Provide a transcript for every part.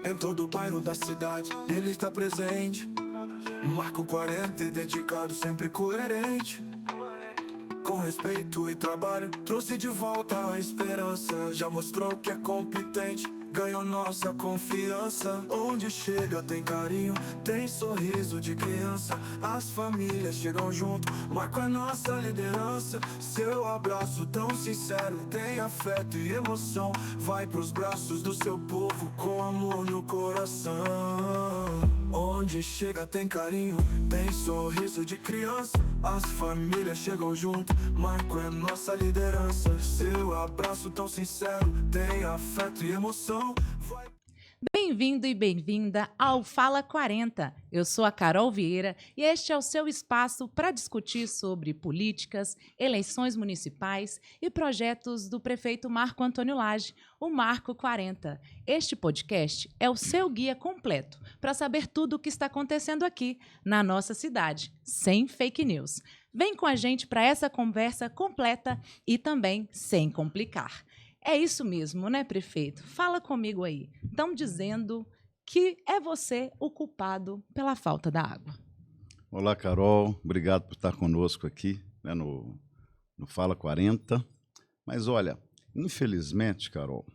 Em todo bairro da cidade, ele está presente. Marco 40 e dedicado, sempre coerente. Com respeito e trabalho, trouxe de volta a esperança. Já mostrou que é competente, ganhou nossa confiança. Onde chega tem carinho, tem sorriso de criança. As famílias chegam junto, Marco é nossa liderança. Seu abraço tão sincero, tem afeto e emoção. Vai pros braços do seu povo com amor no coração. Onde chega tem carinho, tem sorriso de criança. As famílias chegam junto, Marco é nossa liderança. Seu abraço tão sincero, tem afeto e emoção. Bem-vindo e bem-vinda ao Fala 40. Eu sou a Carol Vieira e este é o seu espaço para discutir sobre políticas, eleições municipais e projetos do prefeito Marco Antônio Lage, o Marco 40. Este podcast é o seu guia completo para saber tudo o que está acontecendo aqui na nossa cidade, sem fake news. Vem com a gente para essa conversa completa e também sem complicar. É isso mesmo, né, prefeito? Fala comigo aí. Estão dizendo que é você o culpado pela falta da água. Olá, Carol. Obrigado por estar conosco aqui, né, no Fala 40. Mas, olha, infelizmente, Carol,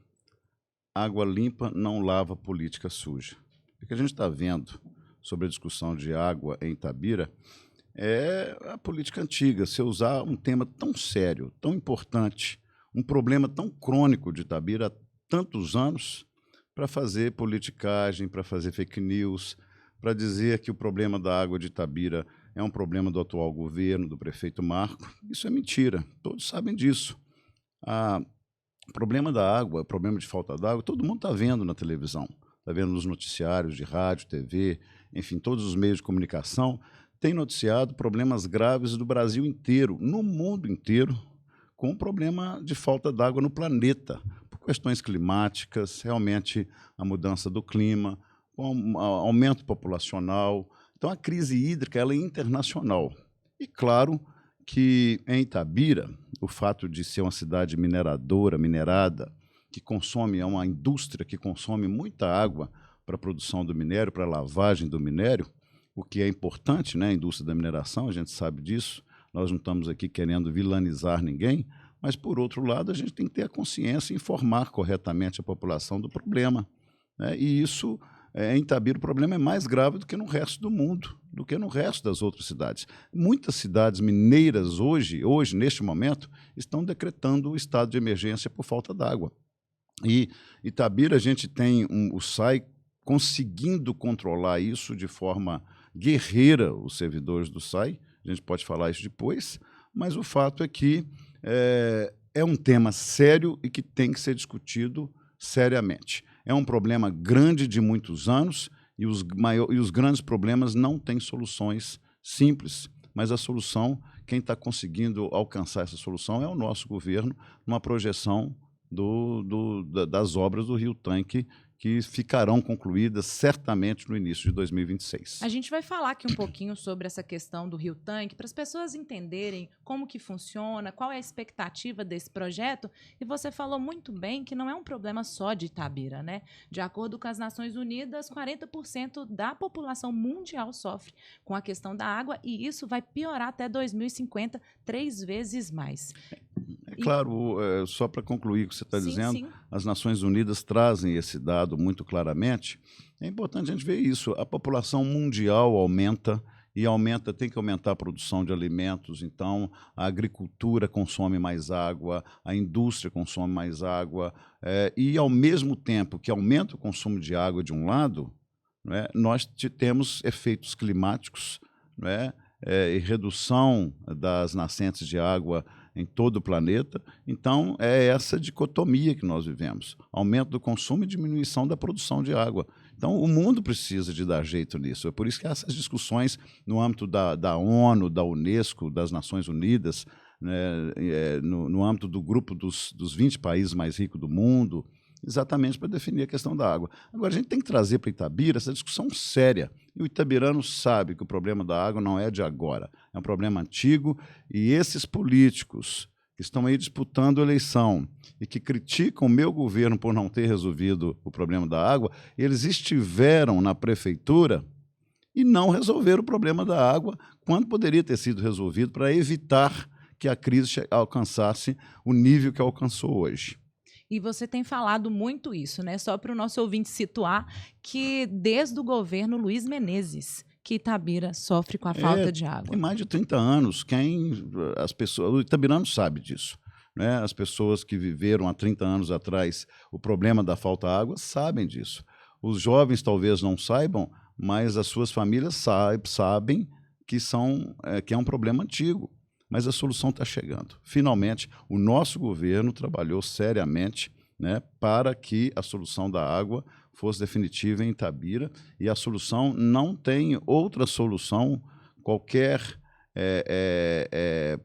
água limpa não lava política suja. O que a gente está vendo sobre a discussão de água em Itabira é a política antiga. Se usar um tema tão sério, tão importante, um problema tão crônico de Itabira há tantos anos, para fazer politicagem, para fazer fake news, para dizer que o problema da água de Itabira é um problema do atual governo, do prefeito Marco. Isso é mentira, todos sabem disso. O problema da água, o problema de falta d'água, todo mundo está vendo na televisão, está vendo nos noticiários de rádio, TV, enfim, todos os meios de comunicação têm noticiado problemas graves do Brasil inteiro, no mundo inteiro, com o problema de falta d'água no planeta, por questões climáticas, realmente a mudança do clima, o aumento populacional. Então, a crise hídrica ela é internacional. E, claro, que em Itabira, o fato de ser uma cidade mineradora, minerada, que consome, é uma indústria que consome muita água para a produção do minério, para a lavagem do minério, o que é importante, né, a indústria da mineração, a gente sabe disso. Nós não estamos aqui querendo vilanizar ninguém, mas, por outro lado, a gente tem que ter a consciência e informar corretamente a população do problema, né? E isso, em Itabira, o problema é mais grave do que no resto do mundo, do que no resto das outras cidades. Muitas cidades mineiras hoje, neste momento, estão decretando o estado de emergência por falta d'água. E Itabira, a gente tem o SAI conseguindo controlar isso de forma guerreira, os servidores do SAI. A gente pode falar isso depois, mas o fato é que é um tema sério e que tem que ser discutido seriamente. É um problema grande de muitos anos e os grandes problemas não têm soluções simples, mas a solução, quem está conseguindo alcançar essa solução é o nosso governo, numa projeção das obras do Rio Tanque, que ficarão concluídas certamente no início de 2026. A gente vai falar aqui um pouquinho sobre essa questão do Rio Tanque, para as pessoas entenderem como que funciona, qual é a expectativa desse projeto. E você falou muito bem que não é um problema só de Itabira, né? De acordo com as Nações Unidas, 40% da população mundial sofre com a questão da água, e isso vai piorar até 2050, 3 vezes mais. Claro, só para concluir o que você está dizendo, sim. As Nações Unidas trazem esse dado muito claramente. É importante a gente ver isso. A população mundial aumenta e tem que aumentar a produção de alimentos. Então, a agricultura consome mais água, a indústria consome mais água. E, ao mesmo tempo que aumenta o consumo de água de um lado, né, nós temos efeitos climáticos, né, e redução das nascentes de água em todo o planeta. Então, é essa dicotomia que nós vivemos. Aumento do consumo e diminuição da produção de água. Então, o mundo precisa de dar jeito nisso. É por isso que essas discussões no âmbito da ONU, da Unesco, das Nações Unidas, né, no âmbito do grupo dos 20 países mais ricos do mundo, exatamente para definir a questão da água. Agora, a gente tem que trazer para Itabira essa discussão séria. E o itabirano sabe que o problema da água não é de agora, é um problema antigo, e esses políticos que estão aí disputando a eleição e que criticam o meu governo por não ter resolvido o problema da água, eles estiveram na prefeitura e não resolveram o problema da água quando poderia ter sido resolvido para evitar que a crise alcançasse o nível que alcançou hoje. E você tem falado muito isso, né? Só para o nosso ouvinte situar que desde o governo Luiz Menezes que Itabira sofre com a falta de água. Tem mais de 30 anos. O itabirano sabe disso, né? As pessoas que viveram há 30 anos atrás o problema da falta de água sabem disso. Os jovens talvez não saibam, mas as suas famílias sabem que é um problema antigo. Mas a solução está chegando. Finalmente, o nosso governo trabalhou seriamente, né, para que a solução da água fosse definitiva em Itabira, e a solução não tem outra solução. Qualquer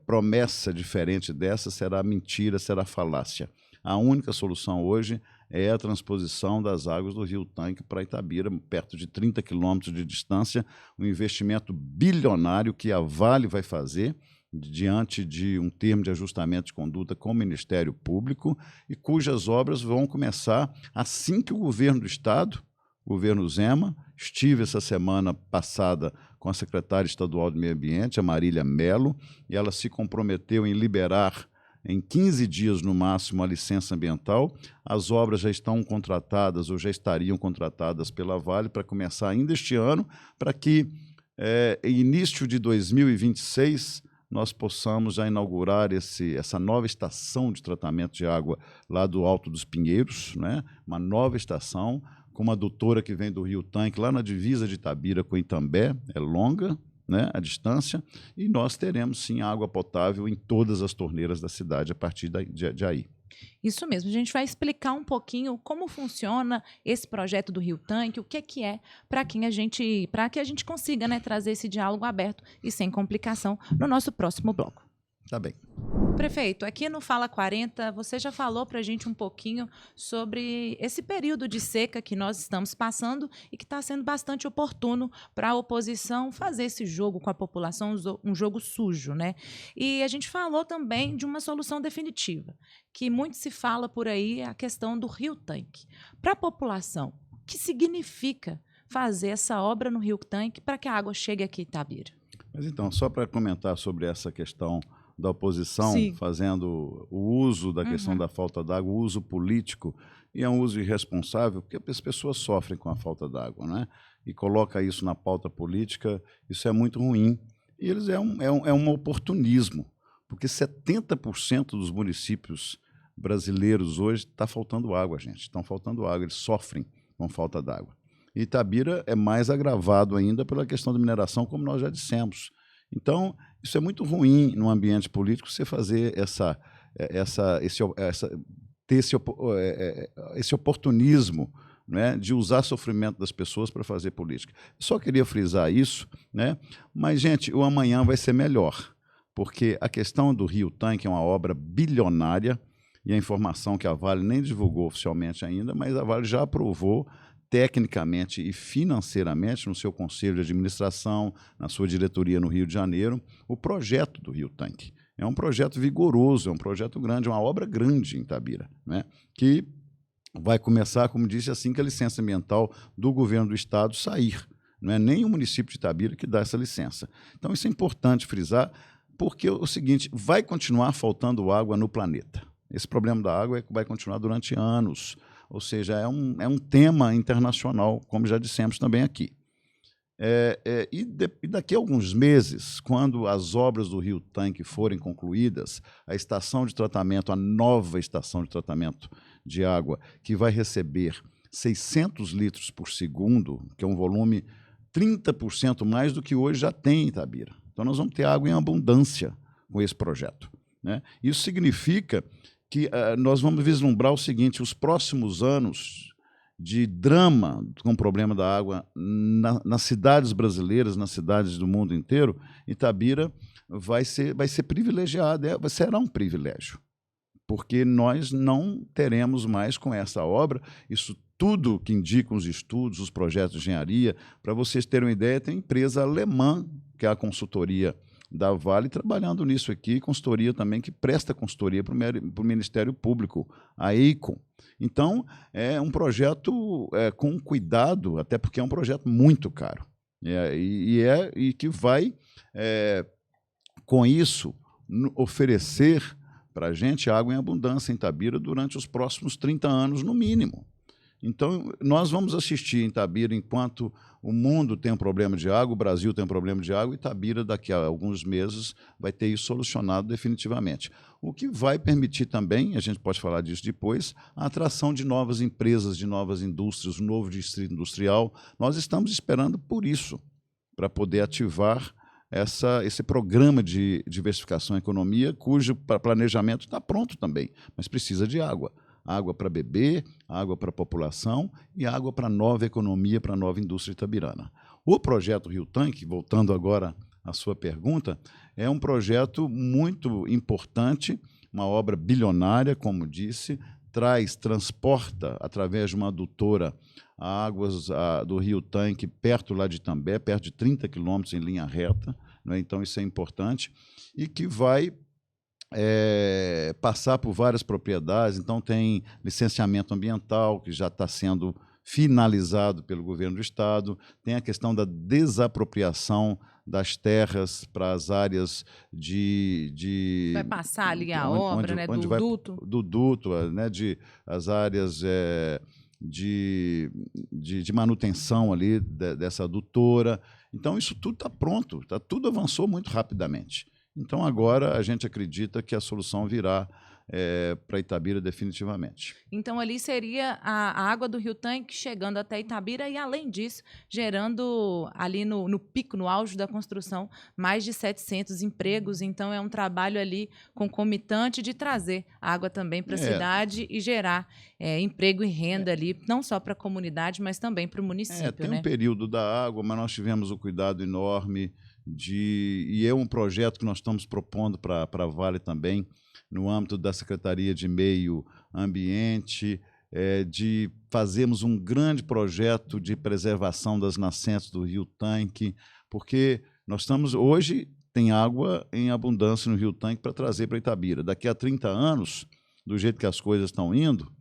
promessa diferente dessa será mentira, será falácia. A única solução hoje é a transposição das águas do Rio Tanque para Itabira, perto de 30 quilômetros de distância, um investimento bilionário que a Vale vai fazer, diante de um termo de ajustamento de conduta com o Ministério Público, e cujas obras vão começar assim que o governo do Estado, o governo Zema, estive essa semana passada com a secretária estadual do Meio Ambiente, a Marília Mello, e ela se comprometeu em liberar em 15 dias no máximo a licença ambiental. As obras já estão contratadas ou já estariam contratadas pela Vale para começar ainda este ano, para que início de 2026 nós possamos já inaugurar essa nova estação de tratamento de água lá do Alto dos Pinheiros, né? Uma nova estação com uma adutora que vem do Rio Tanque, lá na divisa de Itabira com Itambé, é longa, né, a distância, e nós teremos, sim, água potável em todas as torneiras da cidade a partir de aí. Isso mesmo, a gente vai explicar um pouquinho como funciona esse projeto do Rio Tanque, o que é, para que a gente consiga, né, trazer esse diálogo aberto e sem complicação no nosso próximo bloco. Tá bem. Prefeito, aqui no Fala 40, você já falou para a gente um pouquinho sobre esse período de seca que nós estamos passando e que está sendo bastante oportuno para a oposição fazer esse jogo com a população, um jogo sujo, né? E a gente falou também de uma solução definitiva, que muito se fala por aí, a questão do Rio Tanque. Para a população, o que significa fazer essa obra no Rio Tanque para que a água chegue aqui em Itabira? Mas então, só para comentar sobre essa questão da oposição, Sim, fazendo o uso da questão da falta d'água, o uso político, e é um uso irresponsável, porque as pessoas sofrem com a falta d'água, né? E coloca isso na pauta política, isso é muito ruim. E eles é um oportunismo, porque 70% dos municípios brasileiros hoje está faltando água, gente. Estão faltando água, eles sofrem com falta d'água. E Itabira é mais agravado ainda pela questão da mineração, como nós já dissemos. Então, isso é muito ruim no ambiente político, você fazer ter esse oportunismo, né, de usar sofrimento das pessoas para fazer política. Só queria frisar isso, né? Mas, gente, o amanhã vai ser melhor, porque a questão do Rio Tanque é uma obra bilionária, e a informação que a Vale nem divulgou oficialmente ainda, mas a Vale já aprovou tecnicamente e financeiramente, no seu conselho de administração, na sua diretoria no Rio de Janeiro, o projeto do Rio Tanque. É um projeto vigoroso, é um projeto grande, é uma obra grande em Itabira, né, que vai começar, como disse, assim que a licença ambiental do governo do Estado sair. Não é nem o município de Itabira que dá essa licença. Então, isso é importante frisar, porque é o seguinte, vai continuar faltando água no planeta. Esse problema da água vai continuar durante anos. Ou seja, é um tema internacional, como já dissemos também aqui. E daqui a alguns meses, quando as obras do Rio Tanque forem concluídas, a estação de tratamento, a nova estação de tratamento de água, que vai receber 600 litros por segundo, que é um volume 30% mais do que hoje já tem em Itabira. Então, nós vamos ter água em abundância com esse projeto, né? Isso significa que nós vamos vislumbrar o seguinte: os próximos anos de drama com o problema da água nas cidades brasileiras, nas cidades do mundo inteiro, Itabira vai ser privilegiada, será um privilégio, porque nós não teremos mais com essa obra, isso tudo que indicam os estudos, os projetos de engenharia. Para vocês terem uma ideia, tem uma empresa alemã, que é a consultoria da Vale trabalhando nisso aqui, consultoria também, que presta consultoria para o Ministério Público, a EICOM. Então, é um projeto com cuidado, até porque é um projeto muito caro. E que vai, com isso, oferecer para a gente água em abundância em Itabira durante os próximos 30 anos, no mínimo. Então, nós vamos assistir em Itabira enquanto o mundo tem um problema de água, o Brasil tem um problema de água, e Itabira, daqui a alguns meses, vai ter isso solucionado definitivamente. O que vai permitir também, a gente pode falar disso depois, a atração de novas empresas, de novas indústrias, um novo distrito industrial. Nós estamos esperando por isso, para poder ativar esse programa de diversificação da economia, cujo planejamento está pronto também, mas precisa de água. Água para beber, água para a população e água para a nova economia, para a nova indústria itabirana. O projeto Rio Tanque, voltando agora à sua pergunta, é um projeto muito importante, uma obra bilionária, como disse, transporta, através de uma adutora, águas do Rio Tanque, perto lá de Itambé, perto de 30 quilômetros em linha reta, né? Então isso é importante, e que vai passar por várias propriedades. Então tem licenciamento ambiental, que já está sendo finalizado pelo governo do estado, tem a questão da desapropriação das terras para as áreas de vai passar ali a obra, né, do duto. Do duto, né, as áreas de manutenção ali dessa adutora. Então isso tudo está pronto, tudo avançou muito rapidamente. Então, agora, a gente acredita que a solução virá para Itabira definitivamente. Então, ali seria a água do Rio Tanque chegando até Itabira e, além disso, gerando ali no pico, no auge da construção, mais de 700 empregos. Então, é um trabalho ali concomitante de trazer água também para a cidade e gerar emprego e renda ali, não só para a comunidade, mas também para o município. Tem um período da água, mas nós tivemos um cuidado enorme e é um projeto que nós estamos propondo para a Vale também, no âmbito da Secretaria de Meio Ambiente, de fazermos um grande projeto de preservação das nascentes do Rio Tanque, porque nós estamos, hoje, tem água em abundância no Rio Tanque para trazer para Itabira. Daqui a 30 anos, do jeito que as coisas estão indo,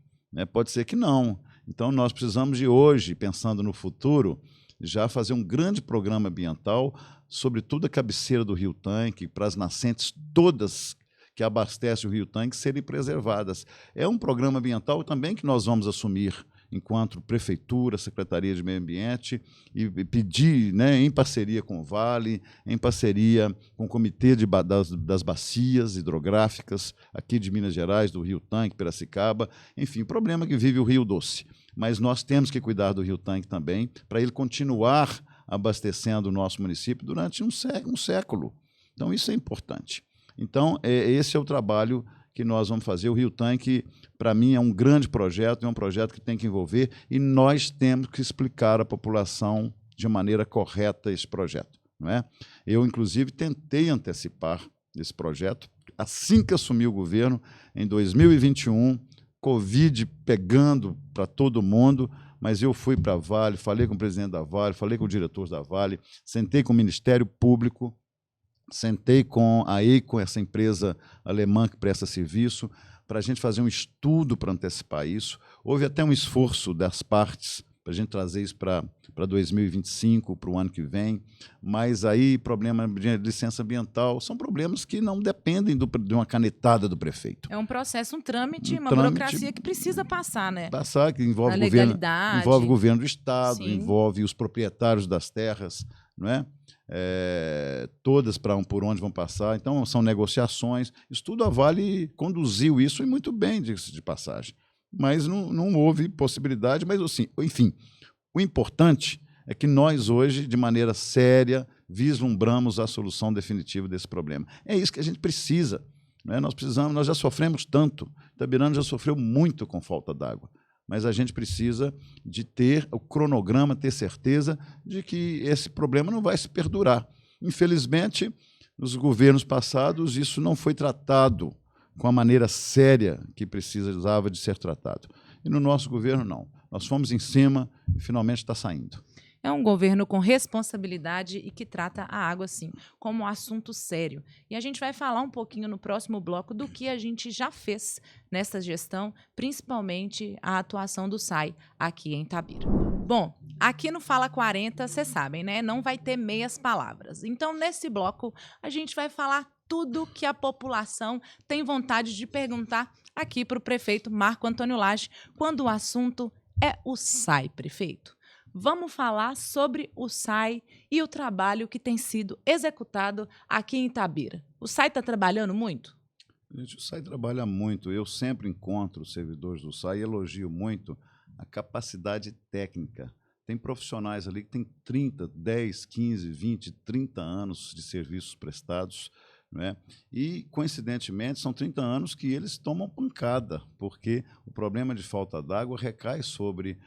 pode ser que não. Então, nós precisamos de hoje, pensando no futuro, já fazer um grande programa ambiental, sobretudo a cabeceira do Rio Tanque, para as nascentes todas que abastecem o Rio Tanque serem preservadas. É um programa ambiental também que nós vamos assumir enquanto Prefeitura, Secretaria de Meio Ambiente, e pedir, em parceria com o Vale, em parceria com o Comitê das Bacias Hidrográficas, aqui de Minas Gerais, do Rio Tanque, Piracicaba, enfim, o problema que vive o Rio Doce. Mas nós temos que cuidar do Rio Tanque também, para ele continuar abastecendo o nosso município durante um século. Então, isso é importante. Então, esse é o trabalho que nós vamos fazer. O Rio Tanque, para mim, é um grande projeto, é um projeto que tem que envolver, e nós temos que explicar à população de maneira correta esse projeto. Não é? Eu, inclusive, tentei antecipar esse projeto. Assim que assumi o governo, em 2021, Covid pegando para todo mundo, mas eu fui para a Vale, falei com o presidente da Vale, falei com o diretor da Vale, sentei com o Ministério Público, sentei com a EICOM, essa empresa alemã que presta serviço, para a gente fazer um estudo para antecipar isso. Houve até um esforço das partes para a gente trazer isso para 2025, para o ano que vem, mas aí problema de licença ambiental são problemas que não dependem de uma canetada do prefeito. É um processo, um trâmite, uma burocracia que precisa passar, né? Passar, que envolve o governo do Estado, sim, envolve os proprietários das terras, não é? Todas por onde vão passar. Então, são negociações. Isso tudo a Vale conduziu isso, e muito bem, diga-se de passagem. Mas não houve possibilidade. Mas, assim, enfim, o importante é que nós hoje, de maneira séria, vislumbramos a solução definitiva desse problema. É isso que a gente precisa. Né? Nós já sofremos tanto. Itabirana já sofreu muito com falta d'água. Mas a gente precisa de ter o cronograma, ter certeza de que esse problema não vai se perdurar. Infelizmente, nos governos passados, isso não foi tratado com a maneira séria que precisava de ser tratado. E no nosso governo, não. Nós fomos em cima e finalmente está saindo. é um governo com responsabilidade e que trata a água, sim, como um assunto sério. E a gente vai falar um pouquinho no próximo bloco do que a gente já fez nessa gestão, principalmente a atuação do SAI aqui em Itabira. Bom, aqui no Fala 40, vocês sabem, né? Não vai ter meias palavras. Então, nesse bloco, a gente vai falar tudo que a população tem vontade de perguntar aqui para o prefeito Marco Antônio Lage, quando o assunto é o SAI, prefeito. Vamos falar sobre o SAI e o trabalho que tem sido executado aqui em Itabira. O SAI está trabalhando muito? Gente, o SAI trabalha muito. Eu sempre encontro os servidores do SAI e elogio muito a capacidade técnica. Tem profissionais ali que têm 30, 10, 15, 20, 30 anos de serviços prestados, não é? E, coincidentemente, são 30 anos que eles tomam pancada, porque o problema de falta d'água recai sobre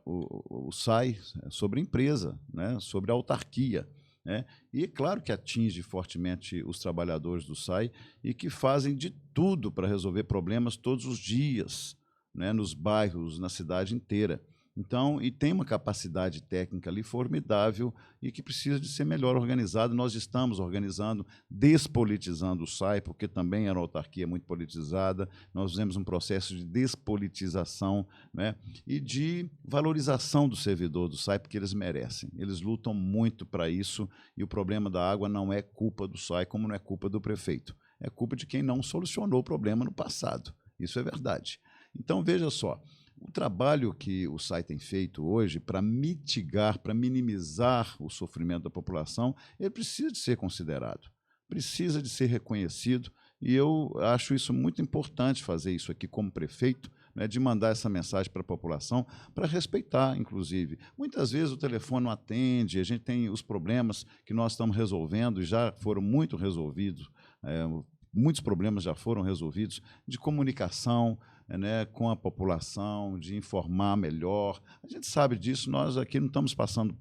o SAI, sobre a empresa, né? Sobre a autarquia. Né? E é claro que atinge fortemente os trabalhadores do SAI e que fazem de tudo para resolver problemas todos os dias, né? Nos bairros, na cidade inteira. Então, e tem uma capacidade técnica ali formidável e que precisa de ser melhor organizado. Nós estamos organizando, despolitizando o SAI, porque também era uma autarquia muito politizada. Nós fizemos um processo de despolitização, né, e de valorização do servidor do SAI, porque eles merecem. Eles lutam muito para isso e o problema da água não é culpa do SAI, como não é culpa do prefeito. É culpa de quem não solucionou o problema no passado. Isso é verdade. Então, veja só. O trabalho que o SAI tem feito hoje para mitigar, para minimizar o sofrimento da população, ele precisa de ser considerado, precisa de ser reconhecido, e eu acho isso muito importante fazer isso aqui como prefeito, né, de mandar essa mensagem para a população, para respeitar, inclusive. Muitas vezes o telefone não atende, a gente tem os problemas que nós estamos resolvendo e já foram muito resolvidos, muitos problemas já foram resolvidos, de comunicação, né, com a população, de informar melhor. A gente sabe disso, nós aqui não estamos passando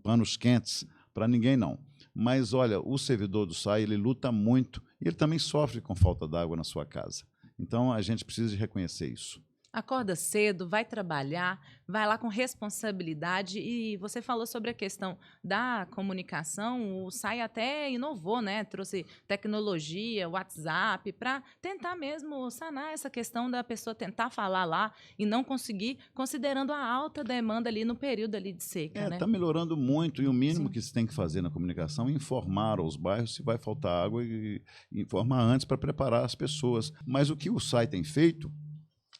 panos quentes para ninguém, não. Mas, olha, o servidor do SAI, ele luta muito e ele também sofre com falta d'água na sua casa. Então, a gente precisa de reconhecer isso. Acorda cedo, vai trabalhar, vai lá com responsabilidade. E você falou sobre a questão da comunicação, o SAI até inovou, né? Trouxe tecnologia, WhatsApp, para tentar mesmo sanar essa questão da pessoa tentar falar lá e não conseguir, considerando a alta demanda ali no período ali de seca, né? Está melhorando muito, e o mínimo que se tem que fazer na comunicação é informar aos bairros se vai faltar água e informar antes para preparar as pessoas. Mas o que o SAI tem feito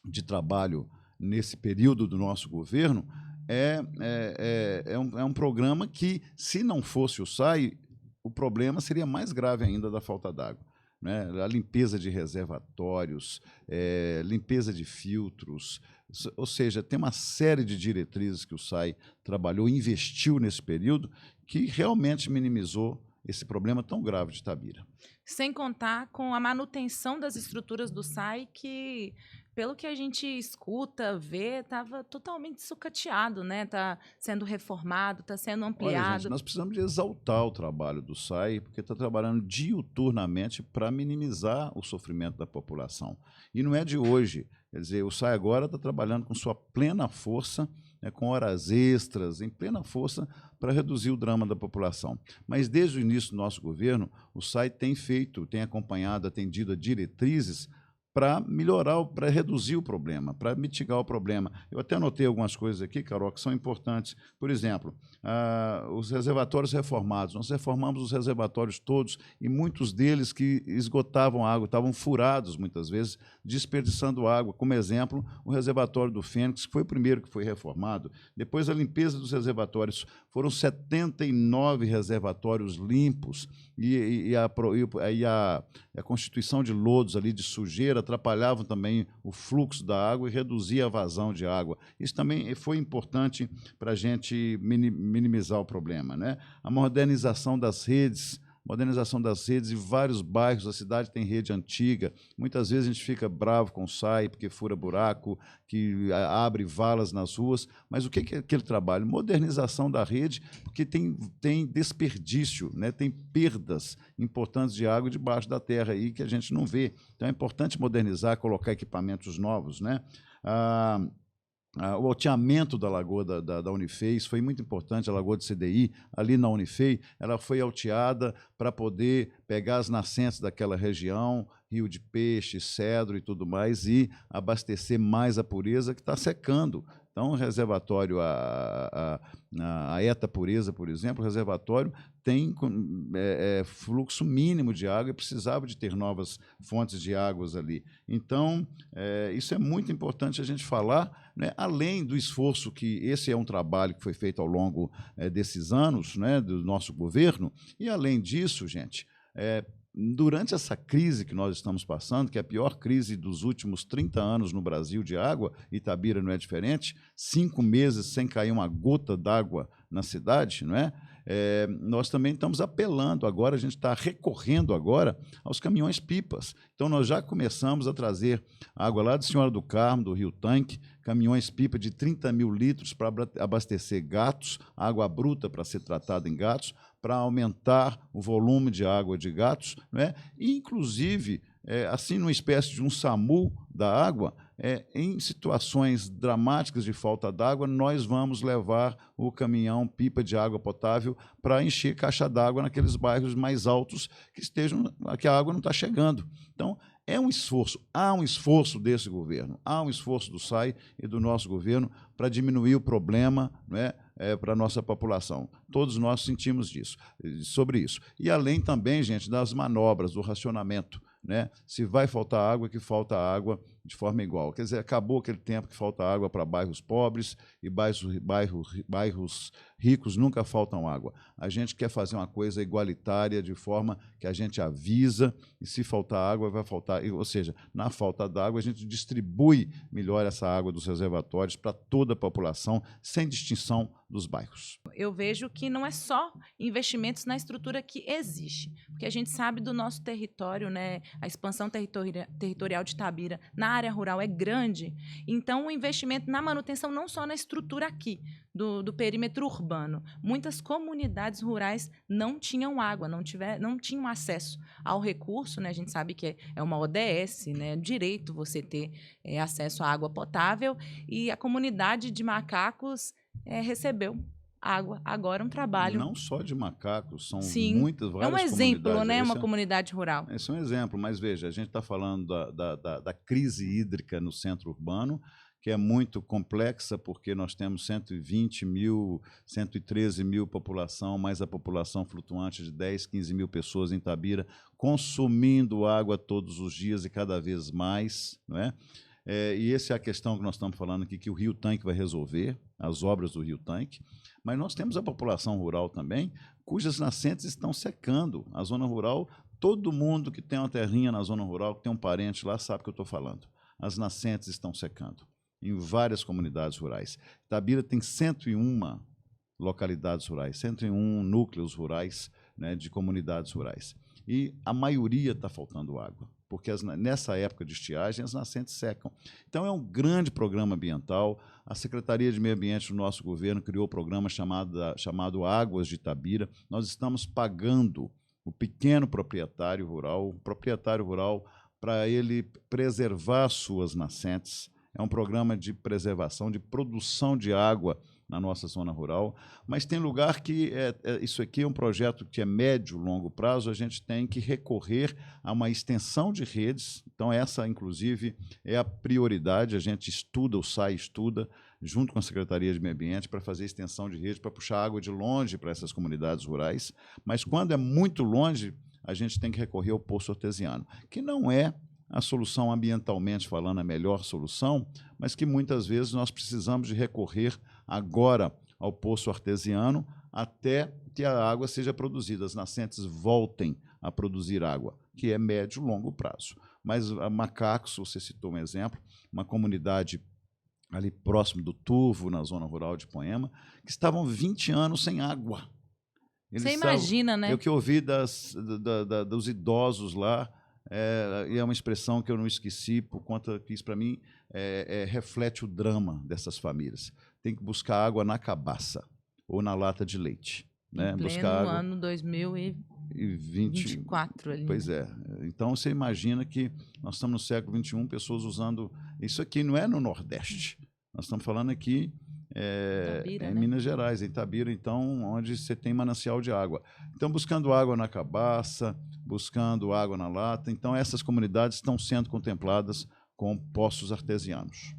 de trabalho nesse período do nosso governo é um programa que, se não fosse o SAI, o problema seria mais grave ainda da falta d'água. Né? A limpeza de reservatórios, limpeza de filtros, ou seja, tem uma série de diretrizes que o SAI trabalhou, investiu nesse período, que realmente minimizou esse problema tão grave de Itabira. Sem contar com a manutenção das estruturas do SAI, que, pelo que a gente escuta, vê, estava totalmente sucateado, né? Está sendo reformado, está sendo ampliado. Olha, gente, nós precisamos de exaltar o trabalho do SAI, porque está trabalhando diuturnamente para minimizar o sofrimento da população. E não é de hoje. Quer dizer, o SAI agora está trabalhando com sua plena força, né, com horas extras, em plena força, para reduzir o drama da população. Mas, desde o início do nosso governo, o SAI tem acompanhado, atendido a diretrizes para melhorar, para reduzir o problema, para mitigar o problema. Eu até anotei algumas coisas aqui, Carol, que são importantes. Por exemplo, os reservatórios reformados. Nós reformamos os reservatórios todos e muitos deles que esgotavam água, estavam furados muitas vezes, desperdiçando água. Como exemplo, o reservatório do Fênix, que foi o primeiro que foi reformado. Depois, a limpeza dos reservatórios. Foram 79 reservatórios limpos e a constituição de lodos ali, de sujeira, atrapalhavam também o fluxo da água e reduzia a vazão de água. Isso também foi importante para a gente minimizar o problema, né? A modernização das redes em vários bairros. A cidade tem rede antiga. Muitas vezes a gente fica bravo com o SAI, porque fura buraco, que abre valas nas ruas. Mas o que é aquele trabalho? Modernização da rede, porque tem desperdício, né? Tem perdas importantes de água debaixo da terra aí que a gente não vê. Então é importante modernizar, colocar equipamentos novos, né? o alteamento da lagoa da Unifei, isso foi muito importante, a lagoa de CDI, ali na Unifei, ela foi alteada para poder pegar as nascentes daquela região, Rio de Peixe, Cedro e tudo mais, e abastecer mais a Pureza, que está secando. Então, o reservatório, a ETA Pureza, por exemplo, o reservatório tem fluxo mínimo de água e precisava de ter novas fontes de águas ali. Então, isso é muito importante a gente falar, né, além do esforço que esse é um trabalho que foi feito ao longo desses anos, né, do nosso governo, e além disso, gente, durante essa crise que nós estamos passando, que é a pior crise dos últimos 30 anos no Brasil de água, Itabira não é diferente, 5 meses sem cair uma gota d'água na cidade, não é? Nós também estamos apelando agora, a gente está recorrendo agora aos caminhões-pipas. Então, nós já começamos a trazer água lá de Senhora do Carmo, do Rio Tanque, caminhões-pipa de 30 mil litros para abastecer gatos, água bruta para ser tratada em gatos, para aumentar o volume de água de gatos, não é? E, inclusive, assim, numa espécie de um SAMU da água, em situações dramáticas de falta d'água, nós vamos levar o caminhão-pipa de água potável para encher caixa d'água naqueles bairros mais altos que a água não está chegando. Então, é um esforço, há um esforço desse governo, há um esforço do SAI e do nosso governo para diminuir o problema, não é? Para a nossa população. Todos nós sentimos sobre isso. E além também, gente, das manobras, do racionamento, né? Se vai faltar água, que falta água de forma igual. Quer dizer, acabou aquele tempo que falta água para bairros pobres e bairros ricos nunca faltam água. A gente quer fazer uma coisa igualitária, de forma que a gente avisa, e se faltar água, vai faltar. Ou seja, na falta d'água, a gente distribui melhor essa água dos reservatórios para toda a população, sem distinção dos bairros. Eu vejo que não é só investimentos na estrutura que existe, porque a gente sabe do nosso território, né? A expansão territorial de Itabira na área rural é grande, então o investimento na manutenção não só na estrutura aqui, do perímetro urbano. Muitas comunidades rurais não tinham água, não tinham acesso ao recurso, né? A gente sabe que é uma ODS, né? Direito você ter acesso à água potável, e a comunidade de macacos recebeu água. Agora um trabalho. Não só de macacos, são Sim, várias um exemplo, comunidades. né? Uma comunidade rural. Esse é um exemplo, mas veja, a gente está falando da crise hídrica no centro urbano, que é muito complexa, porque nós temos 120 mil, 113 mil população, mais a população flutuante de 10, 15 mil pessoas em Itabira, consumindo água todos os dias e cada vez mais, não é? E essa é a questão que nós estamos falando aqui, que o Rio Tanque vai resolver, as obras do Rio Tanque, mas nós temos a população rural também, cujas nascentes estão secando. A zona rural, todo mundo que tem uma terrinha na zona rural, que tem um parente lá, sabe o que eu estou falando. As nascentes estão secando em várias comunidades rurais. Itabira tem 101 localidades rurais, 101 núcleos rurais, né, de comunidades rurais. E a maioria está faltando água, porque nessa época de estiagem as nascentes secam. Então é um grande programa ambiental. A Secretaria de Meio Ambiente do nosso governo criou um programa chamado Águas de Itabira. Nós estamos pagando o pequeno proprietário rural, para ele preservar suas nascentes. É um programa de preservação, de produção de água na nossa zona rural, mas tem lugar que isso aqui é um projeto que é médio, longo prazo, a gente tem que recorrer a uma extensão de redes. Então essa, inclusive, é a prioridade. A gente estuda, o SAI estuda, junto com a Secretaria de Meio Ambiente, para fazer extensão de rede, para puxar água de longe para essas comunidades rurais, mas quando é muito longe, a gente tem que recorrer ao poço artesiano, que não é a solução ambientalmente falando, a melhor solução, mas que muitas vezes nós precisamos de recorrer agora ao poço artesiano até que a água seja produzida, as nascentes voltem a produzir água, que é médio e longo prazo. Mas a Macacos, você citou um exemplo, uma comunidade ali próximo do Turvo, na zona rural de Poema, que estavam 20 anos sem água. Você imagina, né? Eu que ouvi dos idosos lá, e é uma expressão que eu não esqueci, por conta que isso, para mim, reflete o drama dessas famílias. Tem que buscar água na cabaça ou na lata de leite. Né? Em pleno ano 2024. Ali. Pois é. Então, você imagina que nós estamos no século XXI, pessoas usando... Isso aqui não é no Nordeste. Nós estamos falando aqui Itabira, em né? Minas Gerais, em Itabira, então, onde você tem manancial de água. Então, buscando água na cabaça, buscando água na lata. Então, essas comunidades estão sendo contempladas com poços artesianos.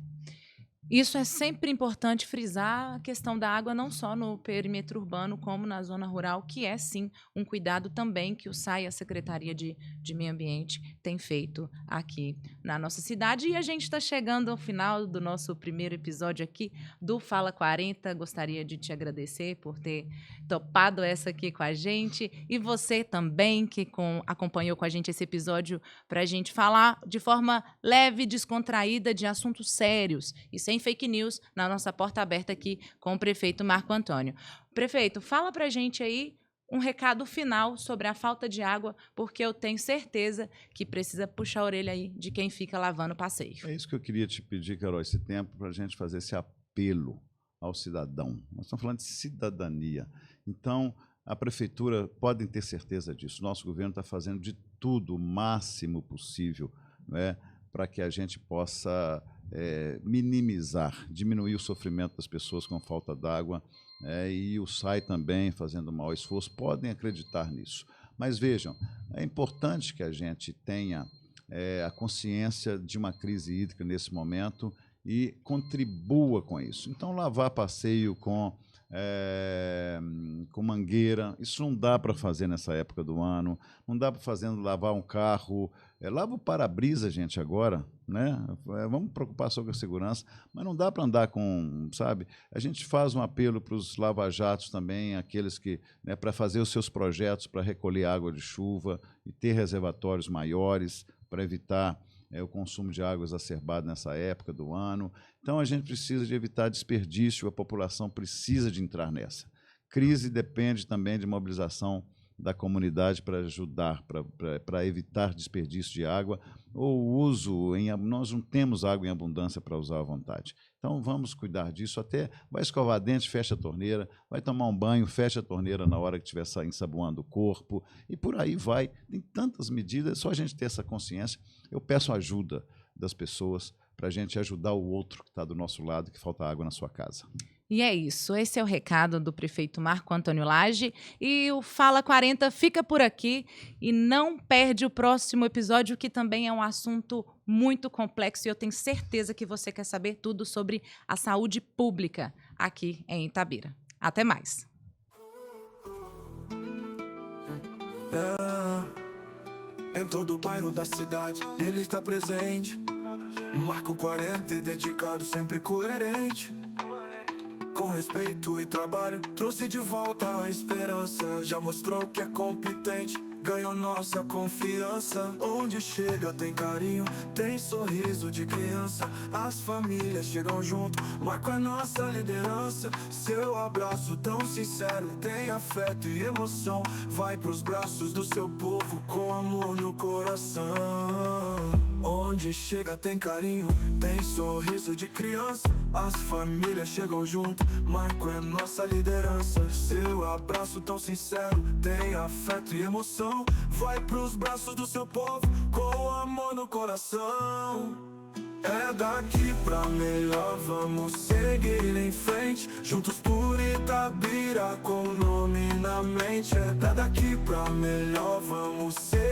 Isso é sempre importante frisar a questão da água, não só no perímetro urbano, como na zona rural, que é, sim, um cuidado também que o SAI e a Secretaria de Meio Ambiente tem feito aqui na nossa cidade. E a gente está chegando ao final do nosso primeiro episódio aqui do Fala 40. Gostaria de te agradecer por ter topado essa aqui com a gente. E você também, que acompanhou com a gente esse episódio, para a gente falar de forma leve, descontraída, de assuntos sérios e sem fake news, na nossa porta aberta aqui com o prefeito Marco Antônio. Prefeito, fala pra gente aí um recado final sobre a falta de água, porque eu tenho certeza que precisa puxar a orelha aí de quem fica lavando o passeio. É isso que eu queria te pedir, Carol, esse tempo, para a gente fazer esse apelo ao cidadão. Nós estamos falando de cidadania. Então, a prefeitura, podem ter certeza disso, nosso governo está fazendo de tudo, o máximo possível, né, para que a gente possa minimizar, diminuir o sofrimento das pessoas com falta d'água, e o SAI também fazendo o maior esforço, podem acreditar nisso. Mas vejam, é importante que a gente tenha a consciência de uma crise hídrica nesse momento e contribua com isso. Então, lavar passeio com mangueira, isso não dá para fazer nessa época do ano, não dá para lavar um carro, lava o para-brisa, gente, agora, né? Vamos preocupar só com a segurança, mas não dá para andar com, sabe? A gente faz um apelo para os lava-jatos também, aqueles que, né, para fazer os seus projetos para recolher água de chuva e ter reservatórios maiores para evitar o consumo de água exacerbado nessa época do ano. Então, a gente precisa de evitar desperdício, a população precisa de entrar nessa. Crise depende também de mobilização da comunidade para ajudar, para evitar desperdício de água ou uso, nós não temos água em abundância para usar à vontade. Então, vamos cuidar disso, até vai escovar dente, fecha a torneira, vai tomar um banho, fecha a torneira na hora que estiver ensaboando o corpo, e por aí vai. Tem tantas medidas, é só a gente ter essa consciência. Eu peço ajuda das pessoas para a gente ajudar o outro que está do nosso lado, que falta água na sua casa. E é isso, esse é o recado do prefeito Marco Antônio Lage, e o Fala 40 fica por aqui, e não perde o próximo episódio, que também é um assunto muito complexo, e eu tenho certeza que você quer saber tudo sobre a saúde pública aqui em Itabira. Até mais! Em todo o bairro da cidade, ele está presente. Marco 40 e dedicado, sempre coerente. Com respeito e trabalho, trouxe de volta a esperança. Já mostrou que é competente, ganhou nossa confiança. Onde chega tem carinho, tem sorriso de criança. As famílias chegam junto, Marco é nossa liderança. Seu abraço tão sincero, tem afeto e emoção. Vai pros braços do seu povo com amor no coração. Onde chega tem carinho, tem sorriso de criança. As famílias chegam junto, Marco é nossa liderança. Seu abraço tão sincero, tem afeto e emoção. Vai pros braços do seu povo, com amor no coração. É daqui pra melhor, vamos seguir em frente. Juntos por Itabira, com o nome na mente. É daqui pra melhor, vamos seguir